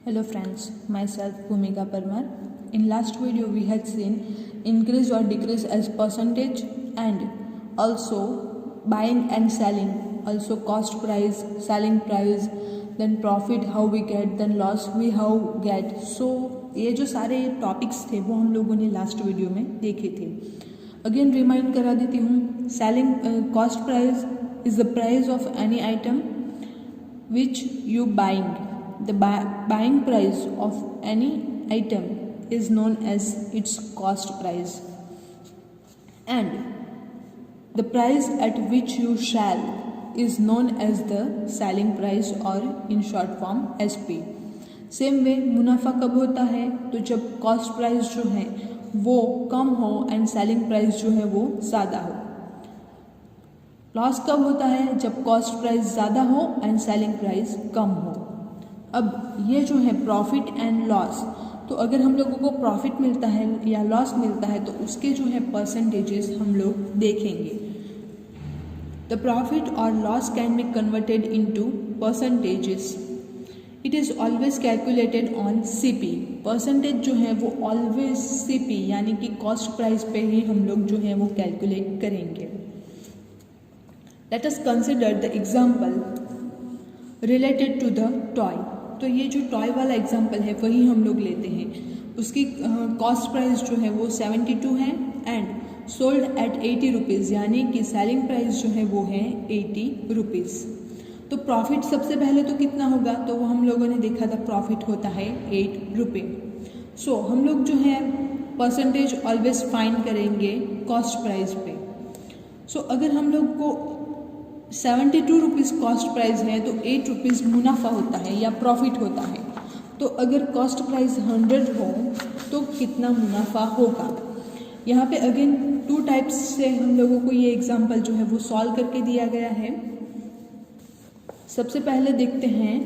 Hello friends, myself Bhumika Parmar. In last video we had seen increase or decrease as percentage and also buying and selling, also cost price, selling price, then profit how we get, then loss we how get. So ये जो सारे topics थे वो हम लोगों ने last video में देखे थे. अगेन रिमाइंड करा देती हूँ. Selling cost price is the price of any item which you buying. The buying price of any item is known as its cost price, and the price at which you sell is known as the selling price or in short form SP. Same way मुनाफा कब होता है? तो जब cost price जो है वो कम हो एंड सेलिंग प्राइस जो है वो ज़्यादा हो. लॉस कब होता है? जब कॉस्ट प्राइस ज़्यादा हो एंड सेलिंग प्राइस कम हो. अब ये जो है प्रॉफिट एंड लॉस, तो अगर हम लोगों को प्रॉफिट मिलता है या लॉस मिलता है तो उसके जो है परसेंटेजेस हम लोग देखेंगे. द प्रॉफिट और loss can be converted into percentages. It is always calculated on CP. Percentage जो है वो ऑलवेज सीपी यानी कि कॉस्ट प्राइस पे ही हम लोग जो है वो कैलकुलेट करेंगे. Let us consider the example related to the toy. तो ये जो टॉय वाला एग्जाम्पल है वही हम लोग लेते हैं. उसकी कॉस्ट प्राइस जो है वो 72 है एंड सोल्ड एट 80 रुपीज़ यानी कि सेलिंग प्राइस जो है वो है 80 रुपीज़. तो प्रॉफिट सबसे पहले तो कितना होगा? तो वो हम लोगों ने देखा था प्रॉफिट होता है 8 रुपये. सो हम लोग जो है परसेंटेज ऑलवेज फाइंड करेंगे कॉस्ट प्राइस पे. सो अगर हम लोग को 72 रुपीज़ कॉस्ट प्राइस है तो 8 रुपीज़ मुनाफा होता है या प्रॉफिट होता है. तो अगर कॉस्ट प्राइस 100 हो तो कितना मुनाफा होगा? यहाँ पे अगेन 2 टाइप्स से हम लोगों को ये एग्जांपल जो है वो सॉल्व करके दिया गया है. सबसे पहले देखते हैं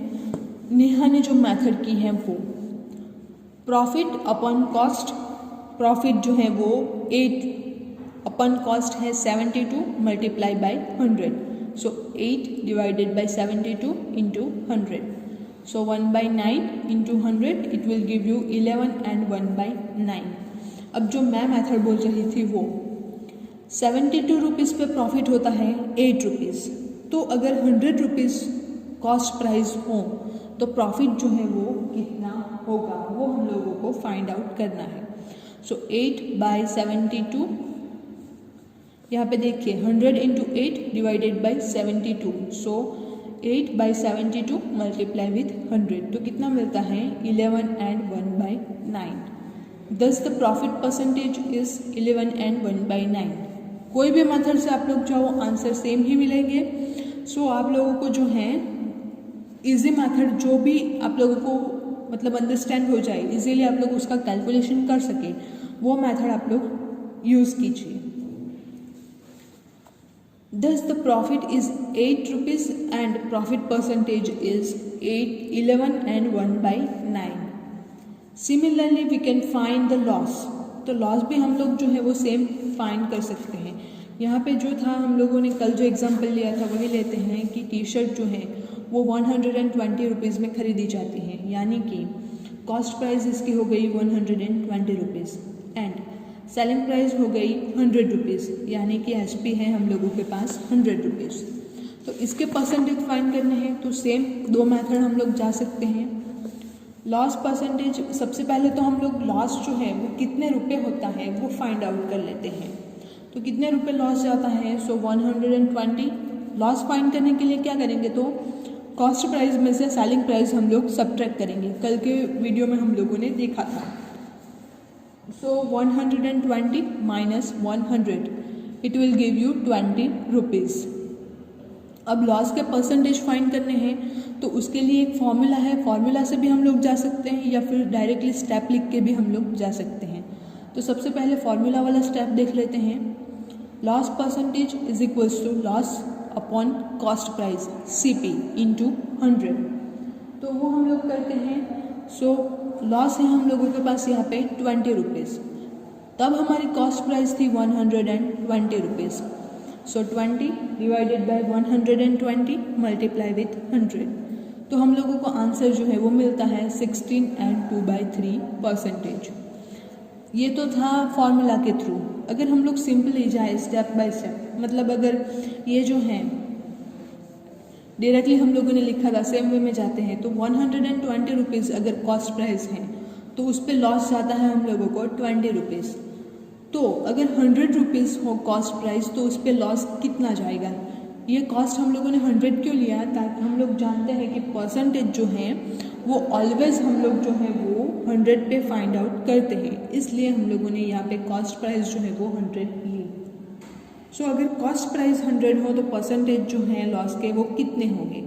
नेहा ने जो मेथड की है वो प्रॉफिट अपॉन कॉस्ट. प्रॉफिट जो है वो 8 अपॉन कॉस्ट है 72 multiply by 100. So 8 divided by 72 into 100. So 1 by 9 into 100 it will give you 11 and 1 by 9. अब जो मैं मेथड बोल रही थी वो 72 रुपीज़ पे प्रॉफिट होता है 8 रुपीज़. तो अगर 100 रुपीज़ कॉस्ट प्राइस हो तो प्रॉफिट जो है वो कितना होगा वो हम लोगों को फाइंड आउट करना है. सो 8 बाई 72, यहाँ पे देखिए 100 into 8 divided by 72. So 8 by 72 multiply with 100 तो कितना मिलता है 11 एंड 1 बाई 9. दस the profit percentage is 11 and 1 by 9. कोई भी मेथड से आप लोग जाओ आंसर सेम ही मिलेंगे. सो आप लोगों को जो है इजी मेथड जो भी आप लोगों को मतलब अंडरस्टैंड हो जाए, इजीली आप लोग उसका कैलकुलेशन कर सके, वो मेथड आप लोग यूज़ कीजिए. Thus the profit is 8 rupees and profit percentage is 8, 11 and 1 by 9. Similarly we can find the loss. तो लॉस भी हम लोग जो है वो सेम फाइंड कर सकते हैं. यहाँ पे जो था हम लोगों ने कल जो एग्जांपल लिया था वही लेते हैं कि टी शर्ट जो है वो 120 रुपीज़ में खरीदी जाती है यानी कि कॉस्ट प्राइस इसकी हो गई 120 रुपीज़ एंड सेलिंग प्राइस हो गई 100 रुपीज़ यानी कि एसपी है हम लोगों के पास 100 रुपीज़. तो इसके परसेंटेज फाइंड करने हैं तो सेम 2 मेथड हम लोग जा सकते हैं. लॉस परसेंटेज सबसे पहले तो हम लोग लॉस जो है वो कितने रुपए होता है वो फाइंड आउट कर लेते हैं. तो कितने रुपए लॉस जाता है? सो 120. लॉस फाइंड करने के लिए क्या करेंगे? तो कॉस्ट प्राइस में से सेलिंग प्राइस हम लोग सब्ट्रैक्ट करेंगे. कल के वीडियो में हम लोगों ने देखा था. So 120 minus 100 it will give you 20 rupees. अब लॉस के परसेंटेज फाइंड करने हैं तो उसके लिए एक फॉर्मूला है. फॉर्मूला से भी हम लोग जा सकते हैं या फिर डायरेक्टली स्टेप लिख के भी हम लोग जा सकते हैं. तो सबसे पहले फॉर्मूला वाला स्टेप देख लेते हैं. Loss percentage is equals to loss upon cost price CP into 100. तो वो हम लोग करते हैं. सो लॉस है हम लोगों के पास यहाँ पे 20 रुपीज़. तब हमारी कॉस्ट प्राइस थी 120 rupees. So 20 divided by 120 multiply with 100. तो हम लोगों को आंसर जो है वो मिलता है 16 and 2/3%। ये तो था फॉर्मूला के थ्रू। अगर हम लोग सिंपली जाए स्टेप बाय स्टेप, मतलब अगर ये जो है डायरेक्टली हम लोगों ने लिखा था, सेम वे में जाते हैं तो 120 रुपीज़ अगर कॉस्ट प्राइस है तो उस पर लॉस जाता है हम लोगों को 20 रुपीज़। तो अगर 100 रुपीज़ हो कॉस्ट प्राइस तो उस पर लॉस कितना जाएगा। ये कॉस्ट हम लोगों ने 100 क्यों लिया, ताकि हम लोग जानते हैं कि परसेंटेज जो है वो ऑलवेज हम लोग जो है वो 100 पे फाइंड आउट करते हैं, इसलिए हम लोगों ने यहाँ पे कॉस्ट प्राइस जो है वो 100 ली। सो अगर कॉस्ट प्राइस 100 हो तो परसेंटेज जो है लॉस के वो कितने होंगे।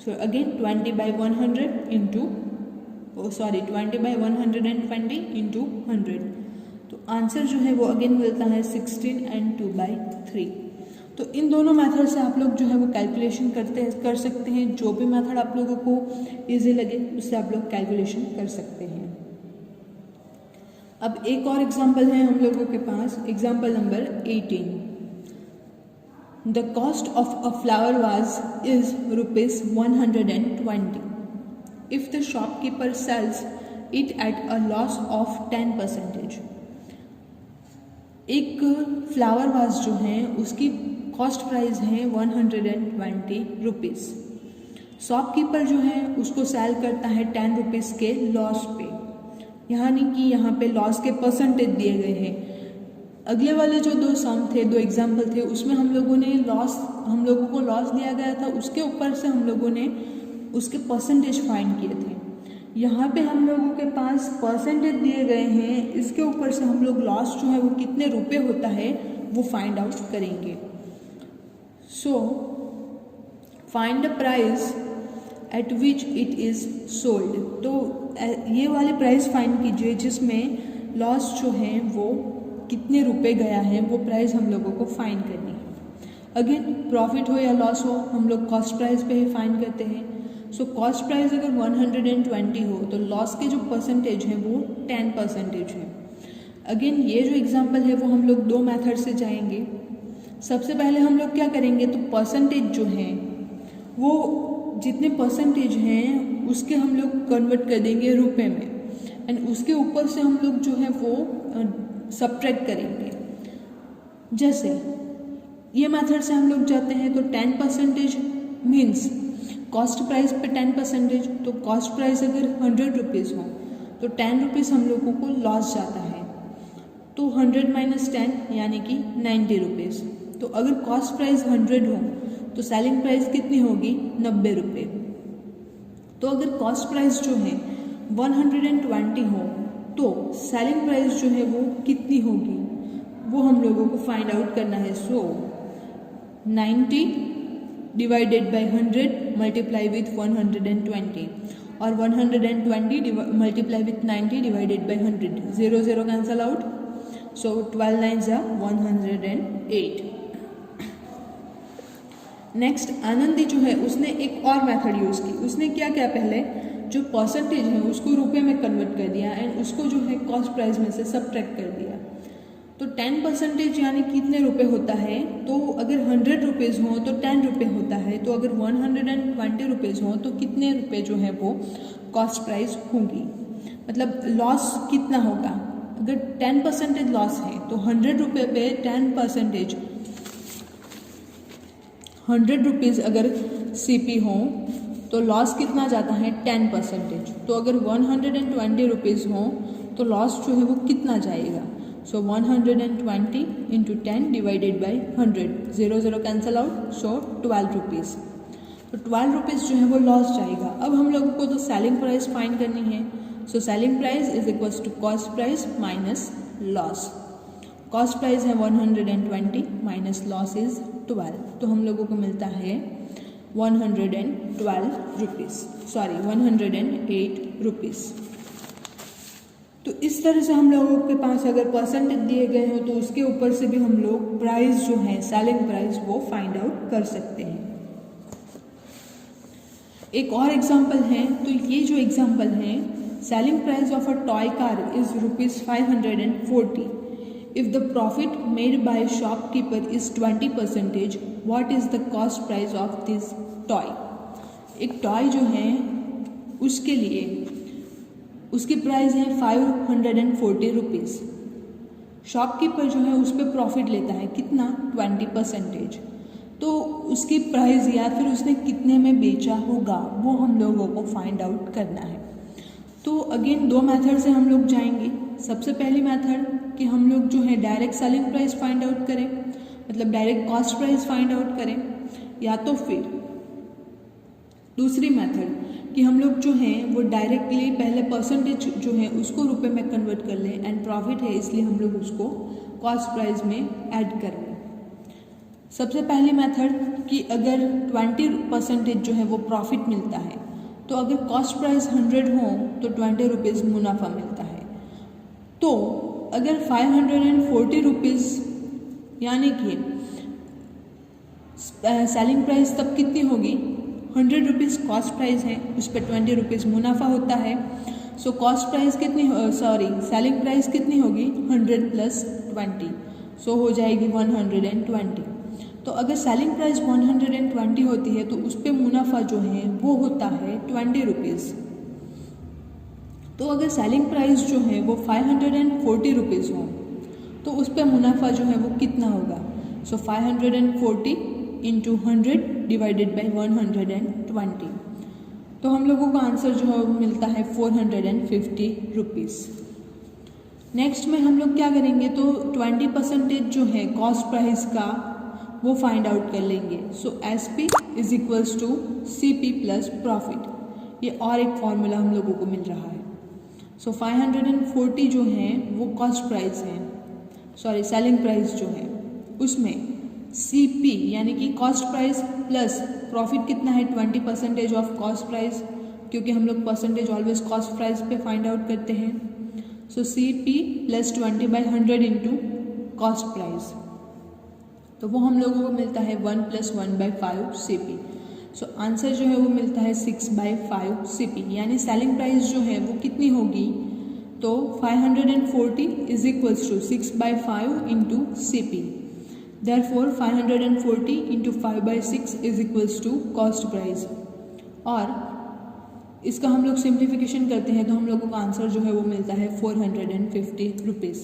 सो अगेन 20/100 इंटू 20/120 इंटू 100, तो आंसर जो है वो अगेन मिलता है 16 and 2/3। तो इन दोनों मेथड से आप लोग जो है वो कैलकुलेशन कर सकते हैं। जो भी मेथड आप लोगों को इजी लगे उससे आप लोग कैलकुलेशन कर सकते हैं। अब एक और एग्जांपल है हम लोगों के पास, example number 18। The cost of a flower was is ₹120 if the shopkeeper sells it at a loss of 10%। एक फ्लावर वाज जो है उसकी कॉस्ट प्राइस है 120 रुपीज़। शॉपकीपर जो है उसको सेल करता है 10 रुपीज़ के लॉस पे, यानी कि यहाँ पे लॉस के परसेंटेज दिए गए हैं। अगले वाले जो दो सम थे, दो एग्जाम्पल थे, उसमें हम लोगों को लॉस दिया गया था, उसके ऊपर से हम लोगों ने उसके परसेंटेज फाइंड किए थे। यहाँ पे हम लोगों के पास परसेंटेज दिए गए हैं, इसके ऊपर से हम लोग लॉस जो है वो कितने रुपए होता है वो फाइंड आउट करेंगे। So find the price at which it is sold. तो ये वाली प्राइस फाइंड कीजिए जिसमें लॉस जो है वो कितने रुपए गया है, वो प्राइस हम लोगों को फाइंड करनी है। अगेन प्रॉफिट हो या लॉस हो हम लोग कॉस्ट प्राइस पे ही फाइंड करते हैं। सो कॉस्ट प्राइस अगर 120 हो तो लॉस के जो परसेंटेज है वो 10% है। अगेन ये जो एग्जांपल है वो हम लोग दो मेथड से जाएंगे। सबसे पहले हम लोग क्या करेंगे, तो परसेंटेज जो है वो जितने परसेंटेज हैं उसके हम लोग कन्वर्ट कर देंगे रुपए में, एंड उसके ऊपर से हम लोग जो है वो सब्ट्रैक्ट करेंगे। जैसे ये मेथड से हम लोग जाते हैं तो 10% मीन्स कॉस्ट प्राइस पे 10%, तो कॉस्ट प्राइस अगर 100 रुपीज़ हो तो 10 रुपीज़ हम लोगों को लॉस जाता है, तो 100 - 10 यानी कि 90 रुपीज़। तो अगर कॉस्ट प्राइस 100 हो तो सेलिंग प्राइस कितनी होगी, 90 रुपये। तो अगर कॉस्ट प्राइस जो है 120 हो तो सेलिंग प्राइस जो है वो कितनी होगी वो हम लोगों को फाइंड आउट करना है। सो 90 डिवाइडेड बाई 100 मल्टीप्लाई विथ 120 और 120 multiply with 90 divided by 100, 0 0 cancel out. So 12 9s are 108। Next Anandi जो है उसने एक और मेथड यूज़ की। उसने क्या किया, पहले जो परसेंटेज है उसको रुपए में कन्वर्ट कर दिया एंड उसको जो है कॉस्ट प्राइस में से सब्ट्रैक्ट कर दिया। तो 10% यानी कितने रुपए होता है, तो अगर 100 रुपीज़ हो तो 10 रुपये होता है, तो अगर 120 रुपीज़ हो तो कितने रुपए जो है वो कॉस्ट प्राइस होगी, मतलब लॉस कितना होगा। अगर 10% लॉस है तो 100 रुपये पे 10%, 100 रुपीज़ अगर CP हो तो लॉस कितना जाता है 10%। तो अगर 120 रुपीज़ हो तो लॉस जो है वो कितना जाएगा। सो 120 into 10 divided by 100, 0 0 cancel out. So 12 rupees, तो 12 रुपीज़ जो है वो लॉस जाएगा। अब हम लोगों को तो सेलिंग प्राइस फाइंड करनी है। So selling price is equals to cost price minus loss. Cost price है 120 माइनस लॉस इज 12, तो हम लोगों को मिलता है 112 रुपीज़, सॉरी 108 रुपीज़। तो इस तरह से हम लोगों के पास अगर परसेंटेज दिए गए हो तो उसके ऊपर से भी हम लोग प्राइस जो है सेलिंग प्राइस वो फाइंड आउट कर सकते हैं। एक और एग्जांपल है, तो ये जो एग्जांपल है, selling price of a toy car is ₹540। If the profit made by shopkeeper is 20%, what is the cost price of this toy. एक टॉय जो है उसके लिए उसकी प्राइस है 540 रुपीज़। शॉपकीपर जो है उस पर प्रॉफिट लेता है कितना, 20%। तो उसकी प्राइस या फिर उसने कितने में बेचा होगा वो हम लोगों को फाइंड आउट करना है। तो अगेन दो मेथड से हम लोग जाएंगे। सबसे पहली मेथड कि हम लोग जो है direct selling price find out करें, मतलब direct cost price find out करें, या तो फिर दूसरी मेथड कि हम लोग जो हैं वो डायरेक्टली पहले परसेंटेज जो है उसको रुपए में कन्वर्ट कर लें एंड प्रॉफिट है इसलिए हम लोग उसको कॉस्ट प्राइस में ऐड कर लें। सबसे पहली मेथड कि अगर 20% जो है वो प्रॉफिट मिलता है, तो अगर कॉस्ट प्राइस 100 हो तो 20 रुपीज़ मुनाफा मिलता है। तो अगर 540 रुपीज़ यानी कि सेलिंग प्राइस तब कितनी होगी, 100 रुपीज़ कॉस्ट प्राइस है, उस पर 20 रुपीज़ मुनाफा होता है। सो कॉस्ट प्राइस कितनी सेलिंग प्राइस कितनी होगी, 100 + 20, सो हो जाएगी 120। तो अगर सेलिंग प्राइस 120 होती है तो उस पर मुनाफा जो है वो होता है 20 रुपीज़। तो अगर सेलिंग प्राइस जो है वो 540 रुपीज़ हो तो उस पर मुनाफा जो है वो कितना होगा, सो 540 × 100 डिवाइडेड बाई 120। तो हम लोगों का आंसर जो है वो मिलता है 450 रुपीज़। नेक्स्ट में हम लोग क्या करेंगे, तो 20% जो है कॉस्ट प्राइस का वो फाइंड आउट कर लेंगे। सो SP = CP + प्रॉफिट, ये और एक फॉर्मूला हम लोगों को मिल रहा है। सो 540 जो है वो कॉस्ट प्राइस है, सेलिंग प्राइस जो है उसमें CP यानी कि कॉस्ट प्राइस प्लस प्रॉफिट कितना है, 20% ऑफ कॉस्ट प्राइस, क्योंकि हम लोग परसेंटेज ऑलवेज कॉस्ट प्राइस पे फाइंड आउट करते हैं। सो CP + 20/100 × कॉस्ट प्राइस, तो वो हम लोगों को मिलता है 1 + 1/5 CP। सो आंसर जो है वो मिलता है 6/5 CP, यानी सेलिंग प्राइस जो है वो कितनी होगी, तो 540 = 6/5 × CP। Therefore 540 × 5/6 = cost price. और इसका हम लोग सिंप्लीफिकेशन करते हैं तो हम लोगों का आंसर जो है वो मिलता है 450 रुपीज़,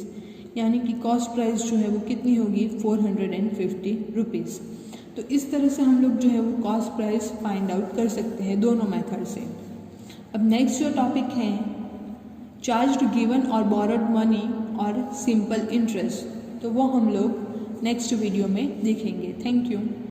यानी कि कॉस्ट प्राइस जो है वो कितनी होगी, 450 रुपीज़। तो इस तरह से हम लोग जो है वो कॉस्ट प्राइस फाइंड आउट कर सकते हैं दोनों मेथड से। अब नेक्स्ट जो टॉपिक है चार्ज्ड, गिवन और बोरोड मनी और सिंपल इंटरेस्ट, तो वो हम लोग नेक्स्ट वीडियो में देखेंगे। Thank you.